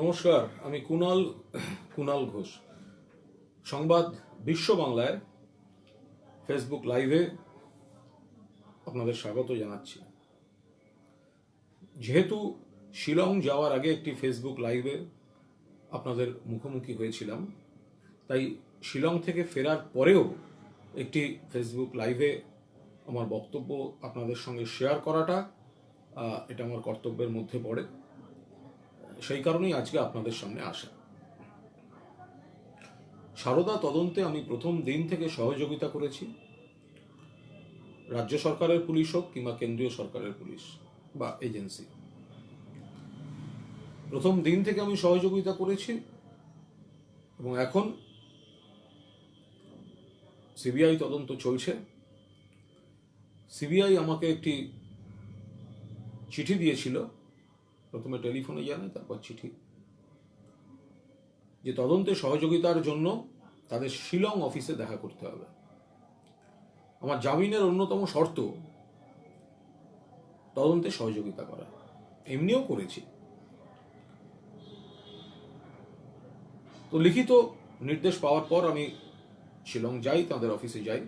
নমস্কার, আমি কুণাল ঘোষ। সংবাদ বিশ্ব বাংলায় ফেসবুক লাইভে আপনাদের স্বাগত জানাচ্ছি। যেহেতু শিলং যাওয়ার আগে একটি ফেসবুক লাইভে আপনাদের মুখোমুখি হয়েছিলাম, তাই শিলং থেকে ফেরার পরেও একটি ফেসবুক লাইভে আমার বক্তব্য আপনাদের সঙ্গে শেয়ার করাটা এটা আমার কর্তব্যের মধ্যে পড়ে। সেই কারণেই আজকে আপনাদের সামনে আসা। সারদা তদন্তে আমি প্রথম দিন থেকে সহযোগিতা করেছি। রাজ্য সরকারের পুলিশ হোক কিংবা কেন্দ্রীয় সরকারের পুলিশ বা এজেন্সি, প্রথম দিন থেকে আমি সহযোগিতা করেছি। এবং এখন সিবিআই তদন্ত চলছে। সিবিআই আমাকে একটি চিঠি দিয়েছিল, প্রথমে টেলিফোনে জানায়, তারপর চিঠি, যে তদন্তে সহযোগিতার জন্য তাদের শিলং অফিসে দেখা করতে হবে। আমার জামিনের অন্যতম শর্ত তদন্তে সহযোগিতা করা, এমনিও করেছি। তো লিখিত নির্দেশ পাওয়ার পর আমি শিলং যাই, তাদের অফিসে যাই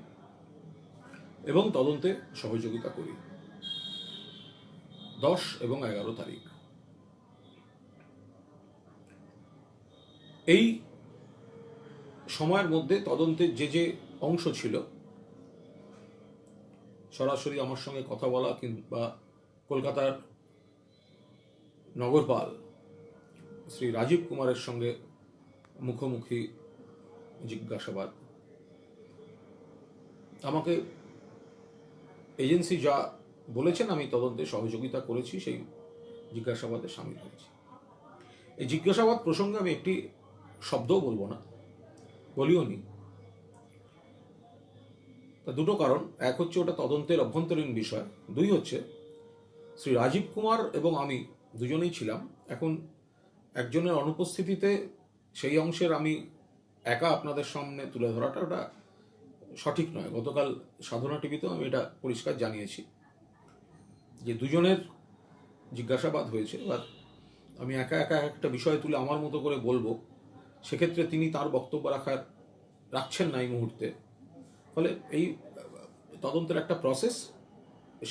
এবং তদন্তে সহযোগিতা করি 10 এবং 11 তারিখ। এই সময়ের মধ্যে তদন্তের যে অংশ ছিল, সরাসরি আমার সঙ্গে কথা বলা কিংবা কলকাতার নগরপাল শ্রী রাজীব কুমারের সঙ্গে মুখোমুখি জিজ্ঞাসাবাদ, আমাকে এজেন্সি যা বলেছেন আমি তদন্তে সহযোগিতা করেছি, সেই জিজ্ঞাসাবাদে সামিল হয়েছি। এই জিজ্ঞাসাবাদ প্রসঙ্গে আমি একটি শব্দও বলবো না, বলিও নি। তা দুটো কারণ: এক হচ্ছে ওটা তদন্তের অভ্যন্তরীণ বিষয়, দুই হচ্ছে শ্রী রাজীব কুমার এবং আমি দুজনেই ছিলাম। এখন একজনের অনুপস্থিতিতে সেই অংশের আমি একা আপনাদের সামনে তুলে ধরাটা ওটা সঠিক নয়। গতকাল সাধনা টিভিতেও আমি এটা পরিষ্কার জানিয়েছি যে দুজনের জিজ্ঞাসাবাদ হয়েছে, এবার আমি একা একা একটা বিষয় তুলে আমার মতো করে বলবো, সেক্ষেত্রে তিনি তার বক্তব্য রাখছেন না এই মুহূর্তে। ফলে এই তদন্তের একটা প্রসেস,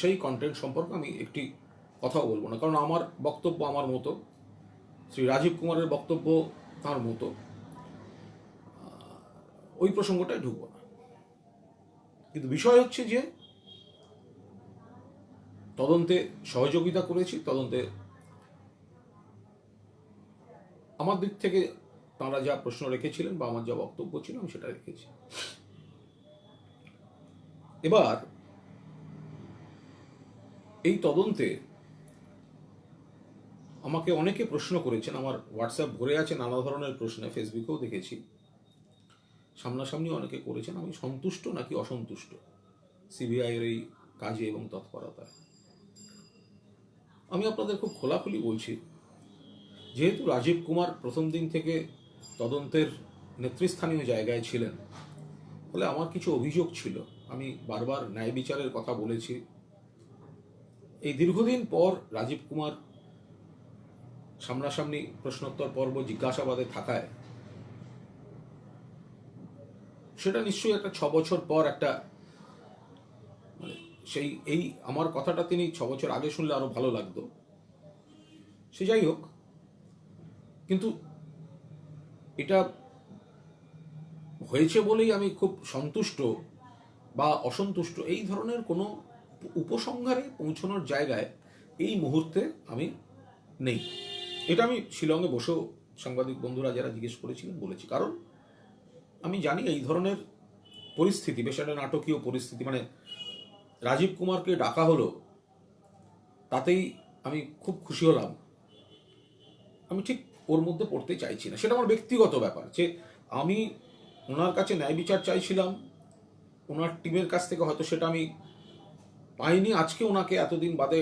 সেই কন্টেন্ট সম্পর্কে আমি একটি কথাও বলবো না, কারণ আমার বক্তব্য আমার মতো, শ্রী রাজীব কুমারের বক্তব্য তার মতো, ওই প্রসঙ্গটায় ঢুকবো না। কিন্তু বিষয় হচ্ছে যে তদন্তে সহযোগিতা করেছি, তদন্তে আমার দিক থেকে তাঁরা যা প্রশ্ন রেখেছিলেন বা আমার যা বক্তব্য ছিল আমি সেটা রেখেছি। এবার এই তদন্তে আমাকে অনেকে প্রশ্ন করেছেন, আমার হোয়াটসঅ্যাপ ভরে আছে নানা ধরনের প্রশ্নে, ফেসবুকেও দেখেছি, সামনাসামনি অনেকে করেছেন আমি সন্তুষ্ট নাকি অসন্তুষ্ট সিবিআইয়ের এই কাজে এবং তৎপরতায়। আমি আপনাদের খুব খোলাখুলি বলছি, যেহেতু রাজীব কুমার প্রথম দিন থেকে তদন্তের নেতৃস্থানীয় জায়গায় ছিলেন, ফলে আমার কিছু অভিযোগ ছিল। আমি বারবার ন্যায় বিচারের কথা বলেছি। এই দীর্ঘদিন পর রাজীব কুমার সামনাসামনি প্রশ্নোত্তর পর্ব জিজ্ঞাসাবাদে থাকায় সেটা নিশ্চয়ই একটা 6 বছর পর একটা, মানে সেই এই আমার কথাটা তিনি 6 বছর আগে শুনলে আরো ভালো লাগতো। সে যাই হোক, কিন্তু এটা হয়েছে বলেই আমি খুব সন্তুষ্ট বা অসন্তুষ্ট এই ধরনের কোনো উপসংহারে পৌঁছানোর জায়গায় এই মুহূর্তে আমি নেই। এটা আমি শিলংয়ে বসেও সাংবাদিক বন্ধুরা যারা জিজ্ঞেস করেছিলেন বলেছি, কারণ আমি জানি এই ধরনের পরিস্থিতি বেশ একটা নাটকীয় পরিস্থিতি। মানে রাজীব কুমারকে ডাকা হলো, তাতেই আমি খুব খুশি হলাম, আমি ঠিক ওর মধ্যে পড়তে চাইছি না। সেটা আমার ব্যক্তিগত ব্যাপার, যে আমি ওনার কাছে ন্যায় বিচার চাইছিলাম, ওনার টিমের কাছ থেকে হয়তো সেটা আমি পাইনি। আজকে ওনাকে এতদিন বাদে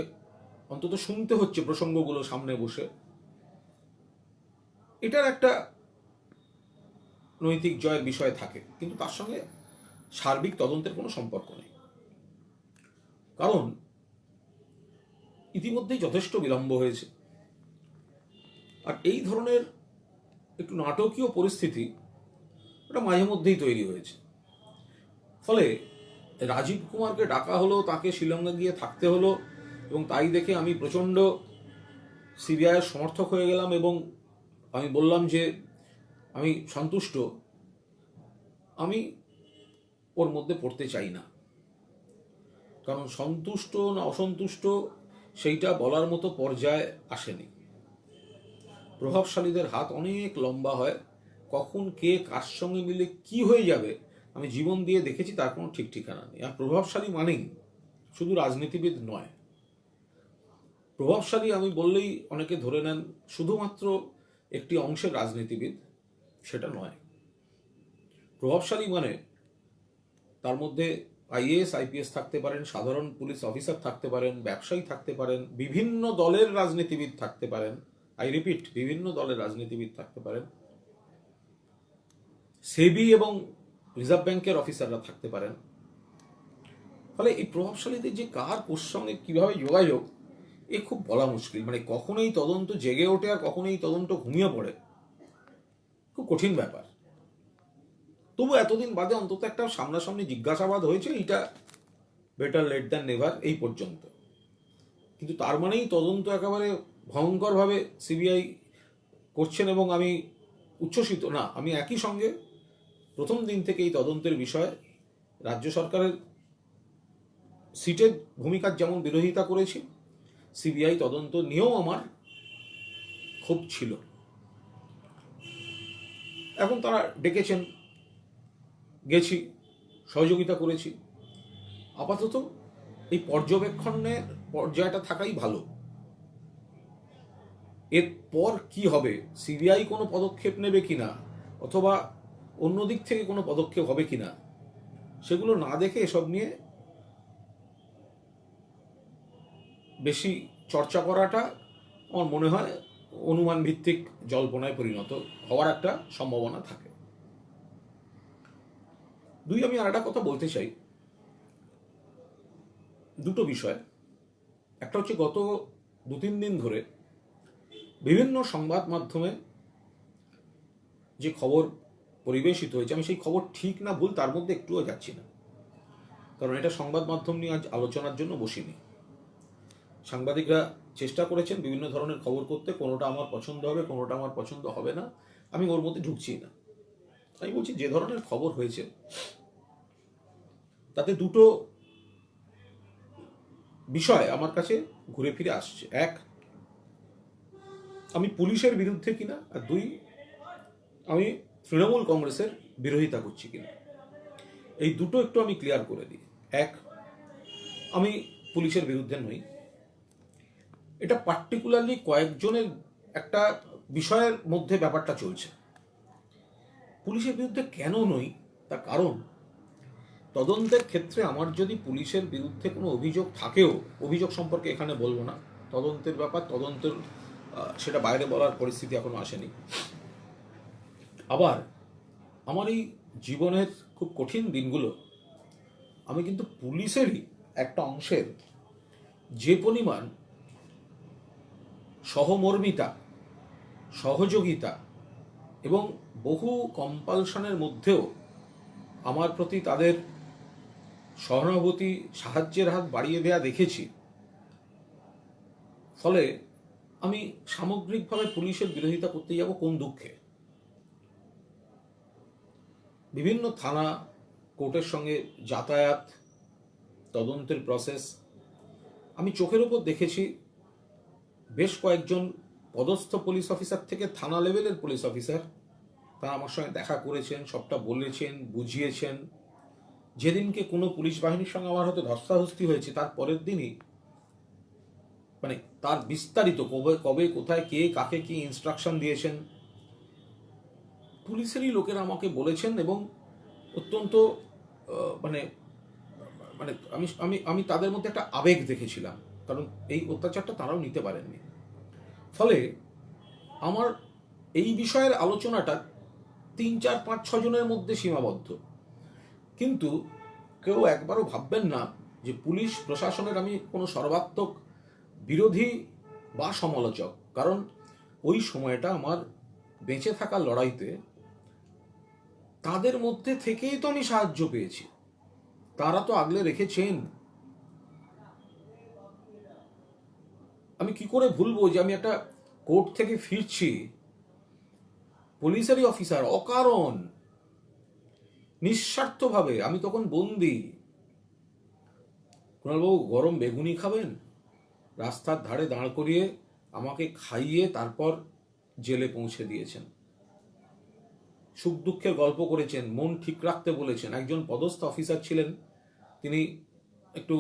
অন্তত শুনতে হচ্ছে প্রসঙ্গগুলো সামনে বসে, এটার একটা নৈতিক জয়ের বিষয় থাকে, কিন্তু তার সঙ্গে সার্বিক তদন্তের কোনো সম্পর্ক নেই। কারণ ইতিমধ্যেই যথেষ্ট বিলম্ব হয়েছে। আর এই ধরনের একটু নাটকীয় পরিস্থিতি এটা মাঝে মধ্যেই তৈরি হয়েছে। ফলে রাজীব কুমারকে ডাকা হলো, তাকে শিলংয়ে গিয়ে থাকতে হলো, এবং তাই দেখে আমি প্রচণ্ড সিবিআইয়ের সমর্থক হয়ে গেলাম এবং আমি বললাম যে আমি সন্তুষ্ট, আমি ওর মধ্যে পড়তে চাই না। কারণ সন্তুষ্ট না অসন্তুষ্ট সেইটা বলার মতো পর্যায়ে আসেনি। প্রভাবশালীদের হাত অনেক লম্বা হয়, কখন কে কার সঙ্গে মিলে কি হয়ে যাবে আমি জীবন দিয়ে দেখেছি, তার কোনো ঠিক ঠিকানা নেই। আর প্রভাবশালী মানেই শুধু রাজনীতিবিদ নয়। প্রভাবশালী আমি বললেই অনেকে ধরে নেন শুধুমাত্র একটি অংশের রাজনীতিবিদ, সেটা নয়। প্রভাবশালী মানে তার মধ্যে আইএএস আইপিএস থাকতে পারেন, সাধারণ পুলিশ অফিসার থাকতে পারেন, ব্যবসায়ী থাকতে পারেন, বিভিন্ন দলের রাজনীতিবিদ থাকতে পারেন, আই রিপিট বিভিন্ন দলের রাজনীতিবিদ থাকতে পারেন, সেবি এবং রিজার্ভ ব্যাংকের অফিসাররা থাকতে পারেন। ফলে এই প্রভাবশালীদের যে কার কোর সঙ্গে কিভাবে যোগাযোগ, এ খুব বলা মুশকিল। মানে কখন এই তদন্ত জেগে ওঠে আর কখন এই তদন্ত ঘুমিয়ে পড়ে, খুব কঠিন ব্যাপার। তবু এতদিন বাদে অন্তত একটা সামনাসামনি জিজ্ঞাসাবাদ হয়েছে, এইটা বেটার লেট দ্যান নেভার এই পর্যন্ত। কিন্তু তার মানেই তদন্ত একেবারে ভয়ঙ্করভাবে সিবিআই করছেন এবং আমি উচ্ছ্বসিত না। আমি একই সঙ্গে প্রথম দিন থেকে এই তদন্তের বিষয়ে রাজ্য সরকারের সিটের ভূমিকার যেমন বিরোধিতা করেছি, সিবিআই তদন্ত নিয়েও আমার ক্ষোভ ছিল। এখন তারা ডেকেছেন, গেছি, সহযোগিতা করেছি। আপাতত এই পর্যবেক্ষণের পর্যায়টা থাকাই ভালো। এরপর কি হবে, সিবিআই কোনো পদক্ষেপ নেবে কিনা অথবা অন্য দিক থেকে কোনো পদক্ষেপ হবে কিনা, সেগুলো না দেখে এসব নিয়ে বেশি চর্চা করাটা আমার মনে হয় অনুমান ভিত্তিক জল্পনায় পরিণত হওয়ার একটা সম্ভাবনা থাকে। দুই, আমি আর একটা কথা বলতে চাই, দুটো বিষয়। একটা হচ্ছে গত 2-3 দিন ধরে বিভিন্ন সংবাদ মাধ্যমে যে খবর পরিবেশিত হয়েছে, আমি সেই খবর ঠিক না ভুল তার মধ্যে একটুও যাচ্ছি না, কারণ এটা সংবাদ মাধ্যম নিয়ে আজ আলোচনার জন্য বসিনি। সাংবাদিকরা চেষ্টা করেছেন বিভিন্ন ধরনের খবর করতে, কোনোটা আমার পছন্দ হবে, কোনোটা আমার পছন্দ হবে না, আমি ওর মধ্যে ঢুকছি না। আমি বলছি যে ধরনের খবর হয়েছে তাতে দুটো বিষয় আমার কাছে ঘুরে ফিরে আসছে। এক, আমি পুলিশের বিরুদ্ধে কিনা, আর দুই, আমি তৃণমূল কংগ্রেসের বিরোধিতা করছি কিনা। এই দুটো একটু আমি ক্লিয়ার করে দিই। এক, আমি পুলিশের বিরুদ্ধে নই। এটা পার্টিকুলারলি কয়েকজনের একটা বিষয়ের মধ্যে ব্যাপারটা চলছে। পুলিশের বিরুদ্ধে কেন নই, তার কারণ তদন্তের ক্ষেত্রে আমার যদি পুলিশের বিরুদ্ধে কোনো অভিযোগ থাকেও, অভিযোগ সম্পর্কে এখানে বলবো না, তদন্তের ব্যাপার, তদন্তের সেটা বাইরে বলার পরিস্থিতি এখনো আসেনি। আবার আমার এই জীবনের খুব কঠিন দিনগুলো আমি কিন্তু পুলিশেরই একটা অংশের যে পরিমাণ সহমর্মিতা, সহযোগিতা এবং বহু কম্পালশনের মধ্যেও আমার প্রতি তাদের সহানুভূতি, সাহায্যের হাত বাড়িয়ে দেয়া দেখেছি। ফলে আমি সামগ্রিকভাবে পুলিশের বিরোধিতা করতে যাব কোন দুঃখে। বিভিন্ন থানা, কোর্টের সঙ্গে যাতায়াত, তদন্তের প্রসেস, আমি চোখের উপর দেখেছি বেশ কয়েকজন পদস্থ পুলিশ অফিসার থেকে থানা লেভেলের পুলিশ অফিসার তারা আমার সঙ্গে দেখা করেছেন, সবটা বলেছেন, বুঝিয়েছেন। যেদিনকে কোনো পুলিশ বাহিনীর সঙ্গে আমার হয়তো ধস্তাধস্তি হয়েছে, তার পরের দিনই মানে তার বিস্তারিত কবে কবে কোথায় কে কাকে কি ইনস্ট্রাকশন দিয়েছেন পুলিশেরই লোকেরা আমাকে বলেছেন। এবং অত্যন্ত মানে মানে আমি আমি আমি তাদের মধ্যে একটা আবেগ দেখেছিলাম, কারণ এই অত্যাচারটা তারাও নিতে পারেননি। ফলে আমার এই বিষয়ের আলোচনাটা 3-4-5-6 জনের মধ্যে সীমাবদ্ধ। কিন্তু কেউ একবারও ভাববেন না যে পুলিশ প্রশাসনের আমি কোনো সর্বাত্মক বিরোধী বা সমালোচক। কারণ ওই সময়টা আমার বেঁচে থাকার লড়াইতে তাদের মধ্যে থেকেই তো আমি সাহায্য পেয়েছি। তারা তো আগলে রেখেছেন। আমি কি করে ভুলবো যে আমি একটা কোর্ট থেকে ফিরছি, পুলিশেরই অফিসার অকারণ নিঃস্বার্থভাবে, আমি তখন বন্দি, কুণালবাবু গরম বেগুনি খাবেন, রাস্তার ধারে দাঁড় করিয়ে আমাকে খাইয়ে তারপর জেলে পৌঁছে দিয়েছেন। সুখ দুঃখের গল্প করেছেন, মন ঠিক রাখতে বলেছেন। একজন পদস্থ অফিসার ছিলেন, তিনি একটু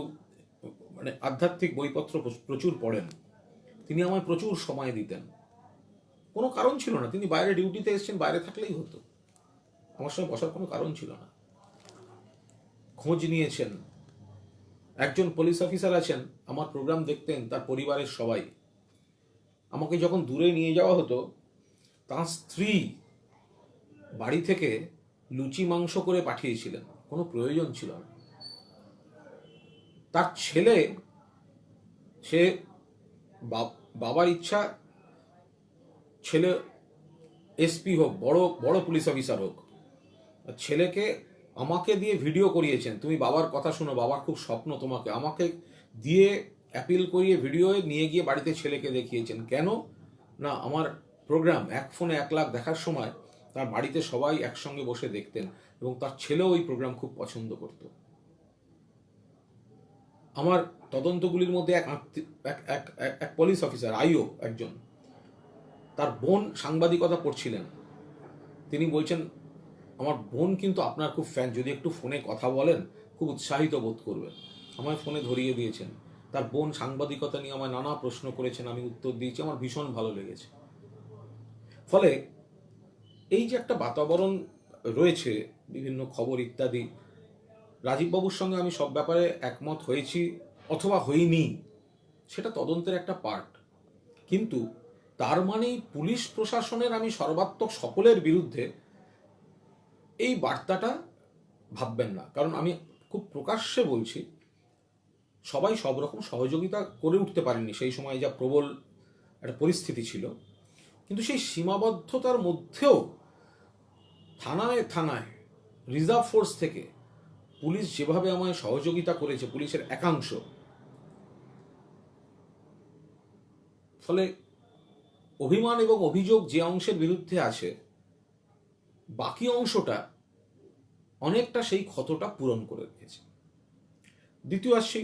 মানে আধ্যাত্মিক বইপত্র প্রচুর পড়েন, তিনি আমায় প্রচুর সময় দিতেন। কোনো কারণ ছিল না, তিনি বাইরে ডিউটিতে এসেছেন, বাইরে থাকলেই হতো, আমার সঙ্গে বসার কোনো কারণ ছিল না। খোঁজ নিয়েছেন। একজন পুলিশ অফিসার আছেন, আমার প্রোগ্রাম দেখতেন, তার পরিবারের সবাই। আমাকে যখন দূরে নিয়ে যাওয়া হতো, তার স্ত্রী বাড়ি থেকে লুচি মাংস করে পাঠিয়েছিলেন, কোনো প্রয়োজন ছিল না। তার ছেলে, সে বাবার ইচ্ছা ছেলে এসপি হোক, বড় বড় পুলিশ অফিসার হোক, ছেলেকে আমাকে দিয়ে ভিডিও করিয়েছেন, তুমি বাবার কথা শোনো, বাবার খুব স্বপ্ন তোমাকে, আমাকে দিয়ে অ্যাপিল করিয়ে ভিডিও নিয়ে গিয়ে বাড়িতে ছেলেকে দেখিয়েছেন। কেন না, আমার প্রোগ্রাম এক ফোনে 1 লাখ দেখার সময় তার বাড়িতে সবাই একসঙ্গে বসে দেখতেন, এবং তার ছেলেও ওই প্রোগ্রাম খুব পছন্দ করত। আমার তদন্তগুলির মধ্যে এক পুলিশ অফিসার আইও একজন, তার বোন সাংবাদিকতা পড়ছিলেন, তিনি বলছেন আমার বোন কিন্তু আপনার খুব ফ্যান, যদি একটু ফোনে কথা বলেন খুব উৎসাহিত বোধ করবেন। আমায় ফোনে ধরিয়ে দিয়েছেন, তার বোন সাংবাদিকতা নিয়ে আমায় নানা প্রশ্ন করেছেন, আমি উত্তর দিয়েছি, আমার ভীষণ ভালো লেগেছে। ফলে এই যে একটা বাতাবরণ রয়েছে, বিভিন্ন খবর ইত্যাদি, রাজীববাবুর সঙ্গে আমি সব ব্যাপারে একমত হয়েছি অথবা হইনি, সেটা তদন্তের একটা পার্ট। কিন্তু তার মানেই পুলিশ প্রশাসনের আমি সর্বাত্মক সকলের বিরুদ্ধে, এই বার্তাটা ভাববেন না। কারণ আমি খুব প্রকাশ্যে বলছি, সবাই সব রকম সহযোগিতা করে উঠতে পারেননি, সেই সময় যা প্রবল একটা পরিস্থিতি ছিল। কিন্তু সেই সীমাবদ্ধতার মধ্যেও থানায় থানায় রিজার্ভ ফোর্স থেকে পুলিশ যেভাবে আমায় সহযোগিতা করেছে, পুলিশের একাংশ, ফলে অভিমান এবং অভিযোগ যে অংশের বিরুদ্ধে আছে, বাকি অংশটা অনেকটা সেই ক্ষতটা পূরণ করে রেখেছে। দ্বিতীয় আসছি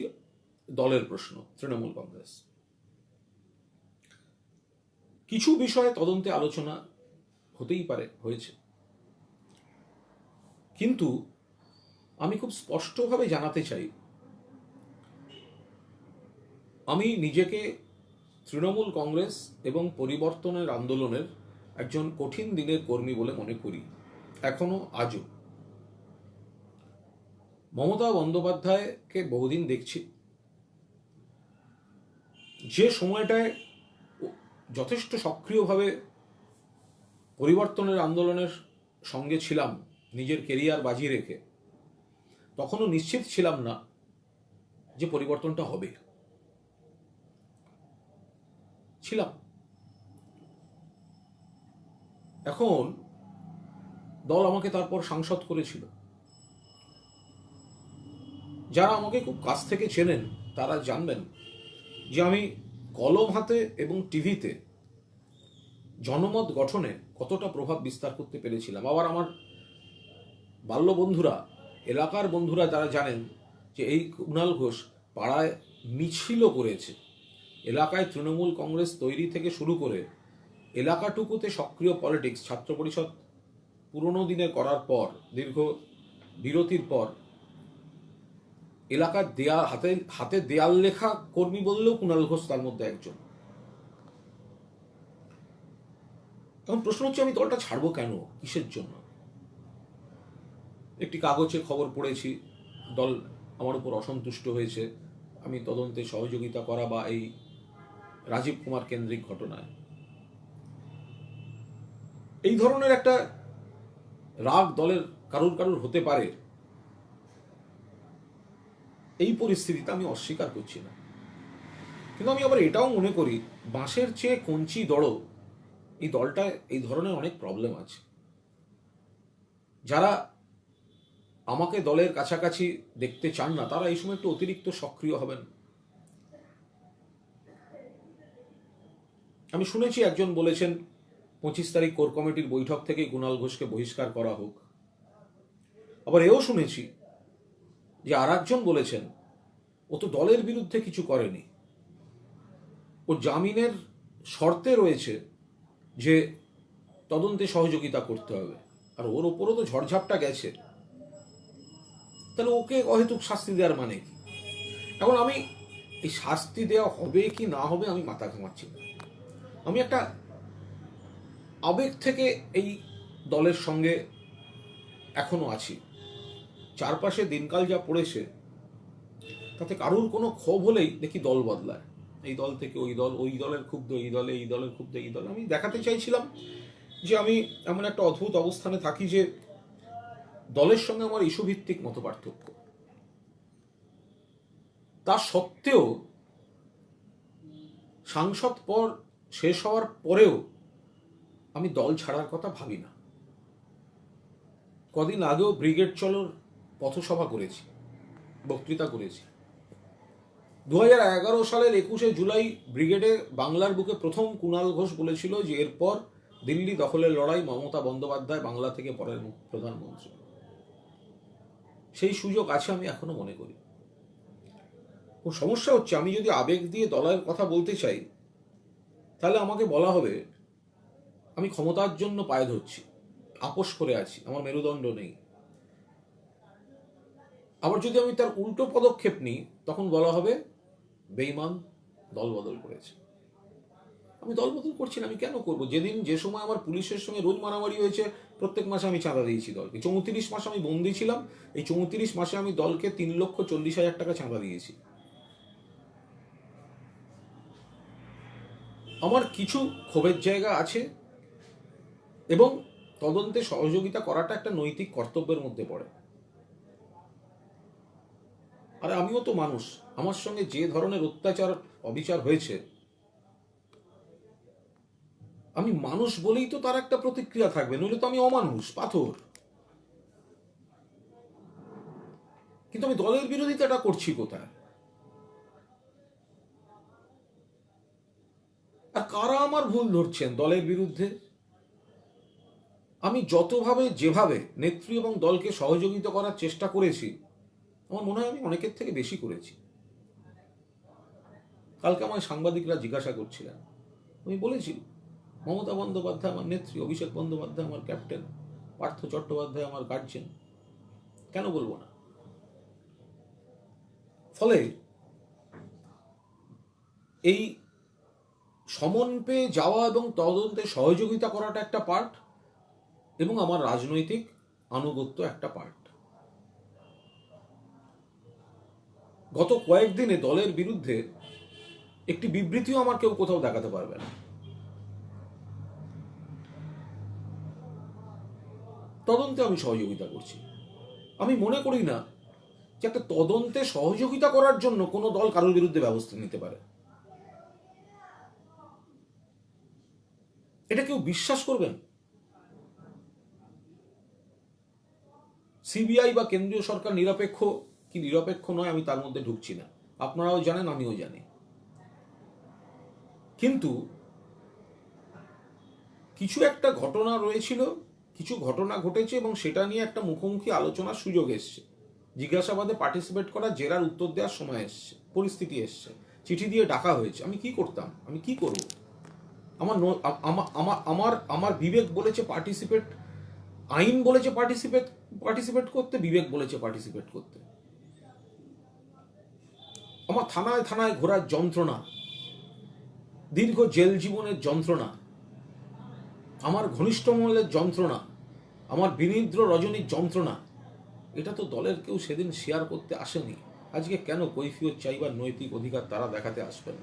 দলের প্রশ্ন, তৃণমূল কংগ্রেস। কিছু বিষয়ে তদন্তে আলোচনা হতেই পারে, হয়েছে, কিন্তু আমি খুব স্পষ্টভাবে জানাতে চাই, আমি নিজেকে তৃণমূল কংগ্রেস এবং পরিবর্তনের আন্দোলনের একজন কঠিন দিনের কর্মী বলে মনে করি, এখনো আজও। মমতা বন্দ্যোপাধ্যায়কে বহুদিন দেখছি, যে সময়টায় যথেষ্ট সক্রিয়ভাবে পরিবর্তনের আন্দোলনের সঙ্গে ছিলাম, নিজের কেরিয়ার বাজি রেখে, তখনও নিশ্চিত ছিলাম না যে পরিবর্তনটা হবে। ছিলাম। এখন দল আমাকে তারপর সাংসদ করেছিল। যারা আমাকে খুব কাছ থেকে চেনেন তারা জানবেন যে আমি কলম হাতে এবং টিভিতে জনমত গঠনে কতটা প্রভাব বিস্তার করতে পেরেছিলাম। আবার আমার বাল্য বন্ধুরা, এলাকার বন্ধুরা যারা জানেন যে এই কুণাল ঘোষ পাড়ায় মিছিলও করেছে, এলাকায় তৃণমূল কংগ্রেস তৈরি থেকে শুরু করে এলাকাটুকুতে সক্রিয় পলিটিক্স, ছাত্র পরিষদ পুরনো দিনে করার পর, দীর্ঘ বিরতির পর, এলাকার হাতে হাতে দেয়াল লেখা কর্মী বললেও কুণাল ঘোষ তার মধ্যে একজন। এখন প্রশ্ন হচ্ছে, আমি দলটা ছাড়বো কেন, কিসের জন্য? একটি কাগজে খবর পড়েছি, দল আমার উপর অসন্তুষ্ট হয়েছে আমি তদন্তে সহযোগিতা করা বা এই রাজীব কুমার কেন্দ্রিক ঘটনায়। এই ধরনের একটা রাগ দলের কারুর কারুর হতে পারে, এই পরিস্থিতিতে আমি অস্বীকার করছি না। কিন্তু আমি আবার এটাও মনে করি, বাঁশের চেয়ে কঞ্চি দড়ো এই দলটায় এই ধরনের অনেক প্রবলেম আছে। যারা আমাকে দলের কাছাকাছি দেখতে চান না তারা এই সময় একটু অতিরিক্ত সক্রিয় হবেন। আমি শুনেছি একজন বলেছেন 25 তারিখ কোর কমিটির বৈঠক থেকে কুণাল ঘোষকে বহিষ্কার করা হোক। আবার এও শুনেছি যে আর একজন বলেছেন ও তো দলের বিরুদ্ধে কিছু করেনি, ও জামিনের শর্তে রয়েছে যে তদন্তে সহযোগিতা করতে হবে, আর ওর ওপরও তো ঝড়ঝাপটা গেছে, তাহলে ওকে অহেতুক শাস্তি দেওয়ার মানে কি? এখন আমি এই শাস্তি দেওয়া হবে কি না হবে আমি মাথা ঘামাচ্ছি না। আমি একটা আবেগ থেকে এই দলের সঙ্গে এখনো আছি। চারপাশে দিনকাল যা পড়েছে তাতে কারুর কোনো ক্ষোভ হলেই দেখি দল বদলায়, এই দল থেকে ওই দল, ওই দলের ক্ষুব্ধ এই দলে, এই দলের ক্ষুব্ধ এই দলে। আমি দেখাতে চাইছিলাম যে আমি এমন একটা অদ্ভুত অবস্থানে থাকি যে দলের সঙ্গে আমার ইস্যু ভিত্তিক মত পার্থক্য, তা সত্ত্বেও সাংসদ পর শেষ হওয়ার পরেও আমি দল ছাড়ার কথা ভাবি না। কদিন আগেও ব্রিগেড চলোর পথসভা করেছি, বক্তৃতা করেছি। 2011 সালের 21শে জুলাই ব্রিগেডে বাংলার বুকে প্রথম কুণাল ঘোষ বলেছিল যে এরপর দিল্লি দখলের লড়াই, মমতা বন্দ্যোপাধ্যায় বাংলা থেকে পরের প্রধানমন্ত্রী। সেই সুযোগ আছে, আমি এখনো মনে করি। ও সমস্যা হচ্ছে আমি যদি আবেগ দিয়ে দলের কথা বলতে চাই তাহলে আমাকে বলা হবে আমি ক্ষমতার জন্য পায়ে ধরছি, আপোষ করে আছি, আমার মেরুদণ্ড নেই। আবার যদি আমি তার উল্টো পদক্ষেপ নিই তখন বলা হবে বেঈমান, দল বদল করেছে। আমি দল বদল করছি না, আমি কেন করব? যেদিন যে সময় আমার পুলিশের সঙ্গে রোজ মারামারি হয়েছে প্রত্যেক মাসে আমি চাঁদা দিয়েছি দলকে। 34 মাস আমি বন্দি ছিলাম, এই 34 মাসে আমি দলকে 3,40,000 টাকা চাঁদা দিয়েছি। আমার কিছু ক্ষোভের জায়গা আছে এবং তদন্তে সহযোগিতা করাটা একটা নৈতিক কর্তব্যের মধ্যে পড়ে। আর আমিও তো মানুষ, আমার সঙ্গে যে ধরনের অত্যাচার অবিচার হয়েছে, আমি মানুষ বলেই তো তার একটা প্রতিক্রিয়া থাকবে, নইলে তো আমি অমানুষ, পাথর। কিন্তু আমি দলের বিরোধিতাটা করছি কোথায়? আর কারা আমার ভুল ধরছেন দলের বিরুদ্ধে? আমি যতভাবে যেভাবে নেত্রী এবং দলকে সহযোগিতা করার চেষ্টা করেছি আমার মনে হয় আমি অনেকের থেকে বেশি করেছি। কালকে আমায় সাংবাদিকরা জিজ্ঞাসা করছিলেন, আমি বলেছি মমতা বন্দ্যোপাধ্যায় আমার নেত্রী, অভিষেক বন্দ্যোপাধ্যায় আমার ক্যাপ্টেন, পার্থ চট্টোপাধ্যায় আমার গার্জিয়ান, কেন বলবো না? ফলে এই সমন পেয়ে যাওয়া এবং তদন্তে সহযোগিতা করাটা একটা পার্ট, এবং আমার রাজনৈতিক আনুগত্য একটা পার্ট। গত কয়েকদিনে দলের বিরুদ্ধে একটি বিবৃতিও আমার কেউ কোথাও দেখাতে পারবে না। তদন্তে আমি সহযোগিতা করছি। আমি মনে করি না যে একটা তদন্তে সহযোগিতা করার জন্য কোনো দল কারোর বিরুদ্ধে ব্যবস্থা নিতে পারে। এটা কেউ বিশ্বাস করবেন? সিবিআই বা কেন্দ্রীয় সরকার নিরপেক্ষ কি নিরপেক্ষ নয় আমি তার মধ্যে ঢুকছি না, আপনারাও জানেন আমিও জানি। কিন্তু কিছু একটা ঘটনা রয়েছিল, কিছু ঘটনা ঘটেছে এবং সেটা নিয়ে একটা মুখোমুখি আলোচনার সুযোগ এসছে, জিজ্ঞাসাবাদে পার্টিসিপেট করা, জেরার উত্তর দেওয়ার সময় এসছে, পরিস্থিতি এসছে, চিঠি দিয়ে ডাকা হয়েছে। আমি কি করতাম? আমি কি করব? আমার আমার আমার আমার বিবেক বলেছে পার্টিসিপেট, আইন বলেছে পার্টিসিপেট পার্টিসিপেট করতে, বিবেক বলেছে পার্টিসিপেট করতে। আমার থানায় থানায় ঘোরার যন্ত্রণা, দীর্ঘ জেল জীবনের যন্ত্রণা, আমার ঘনিষ্ঠ মহলের যন্ত্রণা, আমার বিনিদ্র রজনীর যন্ত্রণা, এটা তো দলের কেউ সেদিন শেয়ার করতে আসেনি। আজকে কেন কৈফিয়ত চাইবার নৈতিক অধিকার তারা দেখাতে আসবেন?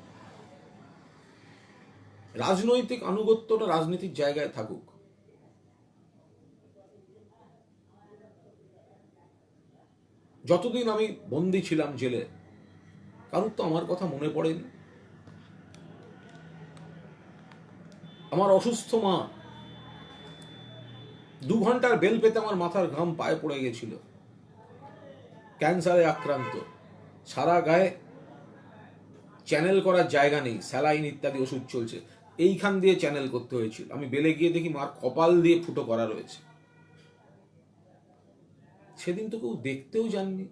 রাজনৈতিক আনুগত্যটা রাজনীতির জায়গায় থাকুক। যতদিন আমি বন্দী ছিলাম জেলে কারুর তো আমার কথা মনে পড়েনি। আমার অসুস্থ মা 2 ঘন্টার বেল পেতে আমার মাথার ঘাম পায়ে পড়ে গেছিল, ক্যান্সারে আক্রান্ত, সারা গায়ে চ্যানেল করার জায়গা নেই, স্যালাইন ইত্যাদি ওষুধ চলছে, এইখান দিয়ে চ্যানেল করতে হয়েছিল। আমি বেলে গিয়ে দেখি মার কপাল দিয়ে ফুটো করা রয়েছে। সেদিন তো কেউ দেখতেও যাননি।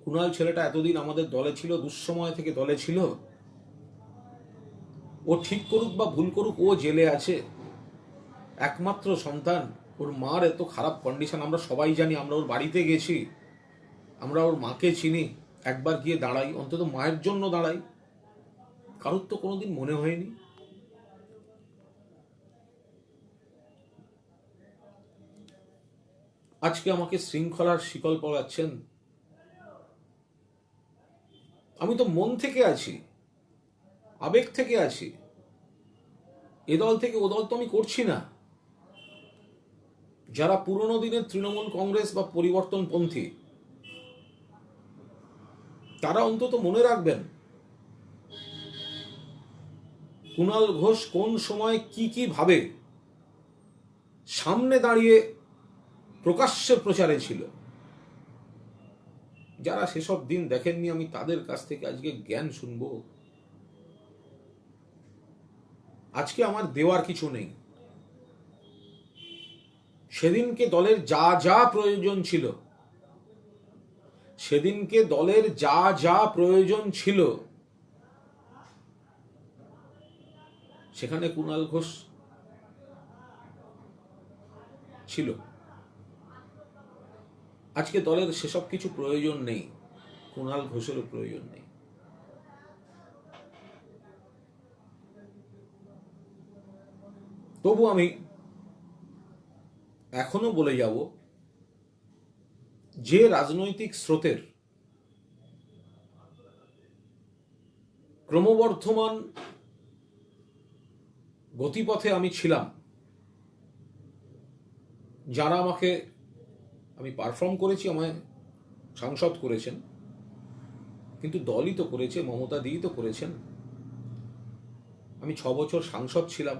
কুণাল ছেলেটা এতদিন আমাদের দলে ছিল, দুঃসময় থেকে দলে ছিল। ও ঠিক করুক বা ভুল করুক, ও জেলে আছে, একমাত্র সন্তান, ওর মার এত খারাপ কন্ডিশন আমরা সবাই জানি। আমরা ওর বাড়িতে গেছি, আমরা ওর মাকে চিনি, একবার গিয়ে দাঁড়াই, অন্তত মায়ের জন্য দাঁড়াই। কারোর তো কোনোদিন মনে হয়নি। আজকে আমাকে শৃঙ্খলার শিকল পরাচ্ছেন। আমি তো মন থেকে আছি, আবেগ থেকে আছি। এ দল থেকে ও দল তো আমি করছি না। যারা পুরনো দিনের তৃণমূল কংগ্রেস বা পরিবর্তনপন্থী, তারা অন্তত মনে রাখবেন কুণাল ঘোষ কোন সময় কি কি ভাবে সামনে দাঁড়িয়ে প্রকাশ্যে প্রচারে ছিল। যারা সেসব দিন দেখেননি, আমি তাদের কাছ থেকে আজকে জ্ঞান শুনব। আজকে আমার দেওয়ার কিছু নেই। সেদিনকে দলের যা যা প্রয়োজন ছিল, সেদিনকে দলের যা যা প্রয়োজন ছিল, সেখানে কুণাল ঘোষ ছিল। আজকে দলের সেসব কিছু প্রয়োজন নেই, কুণাল ঘোষেরও প্রয়োজন নেই। তবু আমি এখনো বলে যাব, যে রাজনৈতিক স্রোতের ক্রমবর্ধমান গতিপথে আমি ছিলাম, যারা আমাকে, আমি পারফর্ম করেছি, আমায় সাংসদ করেছেন, কিন্তু দলই তো করেছে, মমতা দিই তো করেছেন। আমি 6 বছর সাংসদ ছিলাম,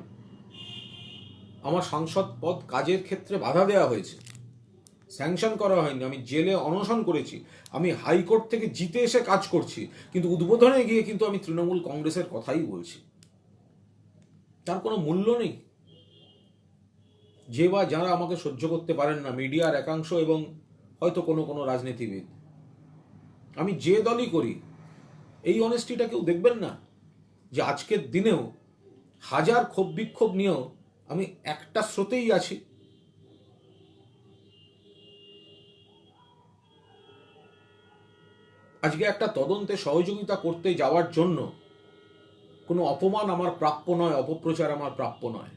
আমার সাংসদ পদ কাজের ক্ষেত্রে বাধা দেওয়া হয়েছে, স্যাংশন করা হয়নি। আমি জেলে অনশন করেছি, আমি হাইকোর্ট থেকে জিতে এসে কাজ করছি, কিন্তু উদ্বোধনে গিয়ে কিন্তু আমি তৃণমূল কংগ্রেসের কথাই বলছি। তার কোনো মূল্য নেই। যে বা যারা আমাকে সহ্য করতে পারেন না, মিডিয়ার একাংশ এবং হয়তো কোনো কোনো রাজনীতিবিদ, আমি যে দলই করি, এই অনেস্টিটা কেউ দেখবেন না যে আজকের দিনেও হাজার ক্ষোভ বিক্ষোভ নিয়েও আমি একটা স্রোতেই আছি। আজকে একটা তদন্তে সহযোগিতা করতে যাওয়ার জন্য কোনো অপমান আমার প্রাপ্য নয়, অপপ্রচার আমার প্রাপ্য নয়।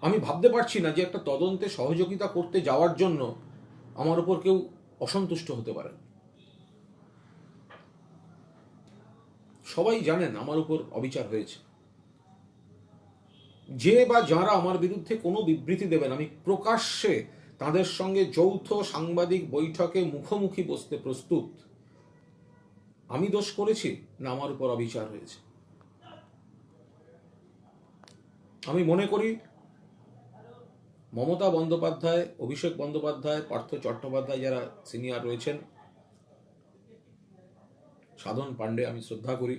আমি ভাবতে পারছি না যে একটা তদন্তে সহযোগিতা করতে যাওয়ার জন্য আমার উপর কেউ অসন্তুষ্ট হতে পারে। সবাই জানেন আমার উপর অবিচার হয়েছে। যে বা যারা আমার বিরুদ্ধে কোনো বিবৃতি দেবেন, আমি প্রকাশ্যে তাদের সঙ্গে যৌথ সাংবাদিক বৈঠকে মুখোমুখি বসতে প্রস্তুত। আমি দোষ করেছি না আমার উপর অবিচার হয়েছে? আমি মনে করি মমতা বন্দ্যোপাধ্যায়, অভিষেক বন্দ্যোপাধ্যায়, পার্থ চট্টোপাধ্যায় যারা সিনিয়র রয়েছেন, সাধন পাণ্ডে আমি শ্রদ্ধা করি,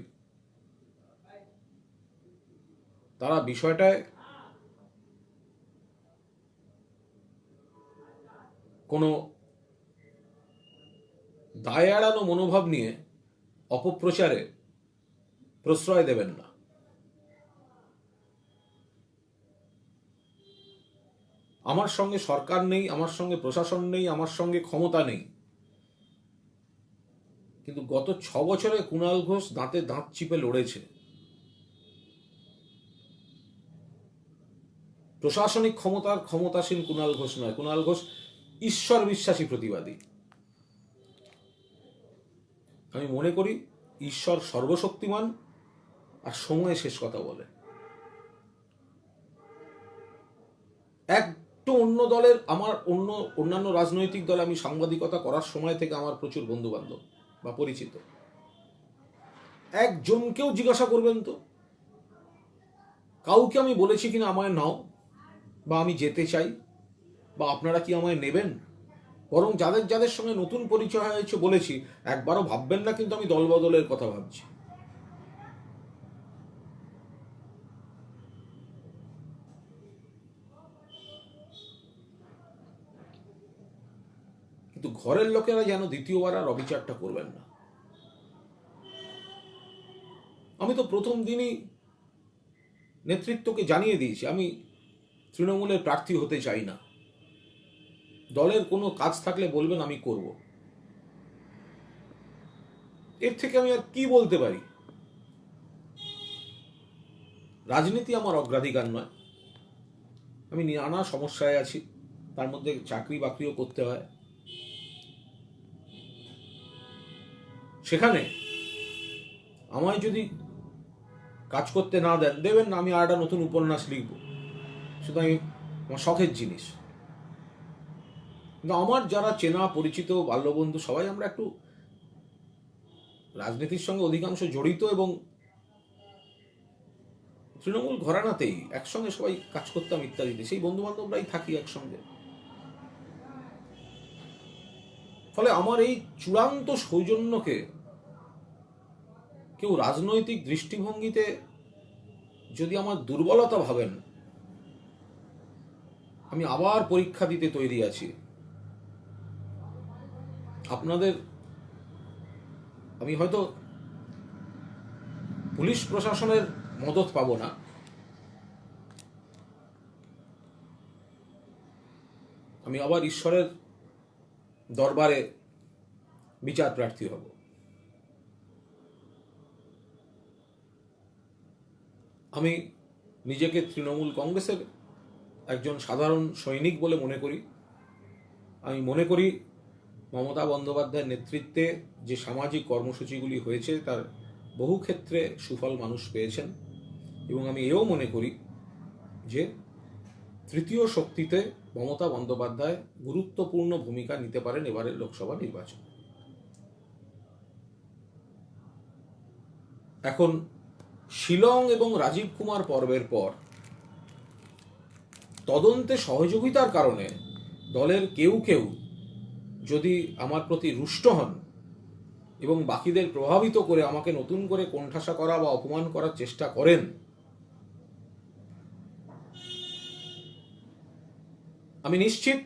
তারা বিষয়টায় কোনো দায় এড়ানো মনোভাব নিয়ে অপপ্রচারে প্রশ্রয় দেবেন না। আমার সঙ্গে সরকার নেই, আমার সঙ্গে প্রশাসন নেই, আমার সঙ্গে ক্ষমতা নেই, কিন্তু গত 6 বছরে কুণাল ঘোষ দাঁতে দাঁত চিপে লড়েছে। প্রশাসনিক ক্ষমতার ক্ষমতাসীন কুণাল ঘোষ নয়, কুণাল ঘোষ ঈশ্বর বিশ্বাসী প্রতিবাদী। আমি মনে করি ঈশ্বর সর্বশক্তিমান আর সময়ে শেষ কথা বলে। এক একটু অন্য দলের, আমার অন্যান্য রাজনৈতিক দলে আমি সাংবাদিকতা করার সময় থেকে আমার প্রচুর বন্ধু বান্ধব বা পরিচিত, একজনকেও জিজ্ঞাসা করবেন তো কাউকে আমি বলেছি কিনা আমায় নাও, বা আমি যেতে চাই, বা আপনারা কি আমায় নেবেন? বরং যাদের যাদের সঙ্গে নতুন পরিচয় হয়েছে বলেছি, একবারও ভাববেন না কিন্তু আমি দলবদলের কথা ভাবছি। কিন্তু ঘরের লোকেরা যেন দ্বিতীয়বার আর অবিচারটা করবেন না। আমি তো প্রথম দিনই নেতৃত্বকে জানিয়ে দিয়েছি আমি তৃণমূলের প্রার্থী হতে চাই না। দলের কোনো কাজ থাকলে বলবেন, আমি করব। এর থেকে আমি আর কি বলতে পারি? রাজনীতি আমার অগ্রাধিকার নয়। আমি নানা সমস্যায় আছি, তার মধ্যে চাকরি বাকরিও করতে হয়। সেখানে আমায় যদি কাজ করতে না দেবেন না, আমি আর একটা নতুন উপন্যাস লিখব, শুধু আমি আমার শখের জিনিস। কিন্তু আমার যারা চেনা পরিচিত বাল্যবন্ধু সবাই আমরা একটু রাজনীতির সঙ্গে অধিকাংশ জড়িত, এবং তৃণমূল ঘরানাতেই একসঙ্গে সবাই কাজ করতাম ইত্যাদিতে, সেই বন্ধু বান্ধবরাই থাকি একসঙ্গে। ফলে আমার এই চূড়ান্ত সৌজন্যকে কেউ রাজনৈতিক দৃষ্টিভঙ্গিতে যদি আমার দুর্বলতা ভাবেন, আমি আবার পরীক্ষা দিতে তৈরি আছি। আপনাদের, আমি হয়তো পুলিশ প্রশাসনের মদত পাবো না, আমি আবার ঈশ্বরের দরবারে বিচার প্রার্থী হব। আমি নিজেকে তৃণমূল কংগ্রেসের একজন সাধারণ সৈনিক বলে মনে করি। আমি মনে করি মমতা বন্দ্যোপাধ্যায়ের নেতৃত্বে যে সামাজিক কর্মসূচিগুলি হয়েছে তার বহু ক্ষেত্রে সুফল মানুষ পেয়েছেন, এবং আমি এও মনে করি যে তৃতীয় শক্তিতে মমতা বন্দ্যোপাধ্যায় গুরুত্বপূর্ণ ভূমিকা নিতে পারেন এবারের লোকসভা নির্বাচন। এখন শিলং এবং রাজীব কুমার পর্বের পর তদন্তে সহযোগিতার কারণে দলের কেউ কেউ যদি আমার প্রতি রুষ্ট হন এবং বাকিদের প্রভাবিত করে আমাকে নতুন করে কোণঠাসা করা বা অপমান করার চেষ্টা করেন, আমি নিশ্চিত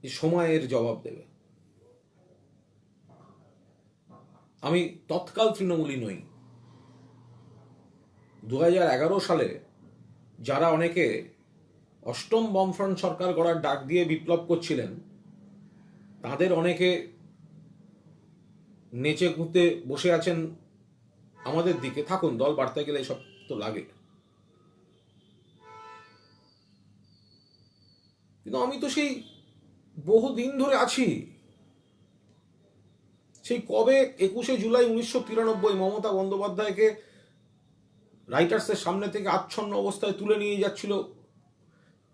যে সময়ের জবাব দেবে। আমি তৎকাল তৃণমূলী নই। 2011 সালে যারা অনেকে অষ্টম বামফ্রন্ট সরকার গড়ার ডাক দিয়ে বিপ্লব করছিলেন, তাদের অনেকে নেচে ঘুরতে বসে আছেন আমাদের দিকে। থাকুন, দল বাড়তে গেলে এসব তো লাগে। কিন্তু আমি তো সেই বহুদিন ধরে আছি। সেই কবে 21শে জুলাই 1993 মমতা বন্দ্যোপাধ্যায়কে রাইটার্সের সামনে থেকে আচ্ছন্ন অবস্থায় তুলে নিয়ে যাচ্ছিল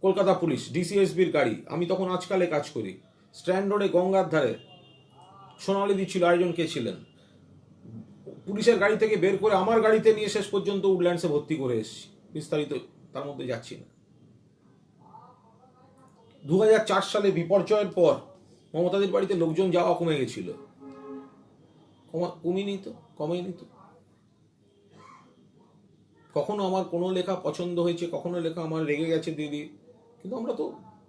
কলকাতা পুলিশ, ডিসিএসবির গাড়ি। আমি তখন আজকালে কাজ করি। স্ট্র্যান্ড রোডে গঙ্গার ধারে সোনালি দি ছিল, আরেকজন কে ছিলেন, পুলিশের গাড়ি থেকে বের করে আমার গাড়িতে নিয়ে শেষ পর্যন্ত উডল্যান্ডসে ভর্তি করে এসেছি। বিস্তারিত তার মধ্যে যাচ্ছি না। 2004 সালে বিপর্যয়ের পর মমতাদের বাড়িতে লোকজন যাওয়া কমে গেছিল। কমেনি তো। কখনো আমার কোনো লেখা পছন্দ হয়েছে, কখনো লেখা আমার রেগে গেছে দিদি, কিন্তু আমরা তো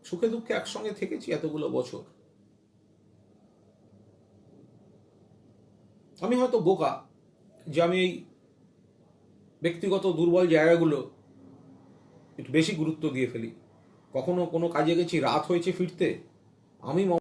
সুখে দুঃখে একসঙ্গে থেকেছি এতগুলো বছর। আমি হয়তো বোকা যে আমি এই ব্যক্তিগত দুর্বল জায়গাগুলো একটু বেশি গুরুত্ব দিয়ে ফেলি। কখনো কোনো কাজে গেছি, রাত হয়েছে ফিরতে, আমি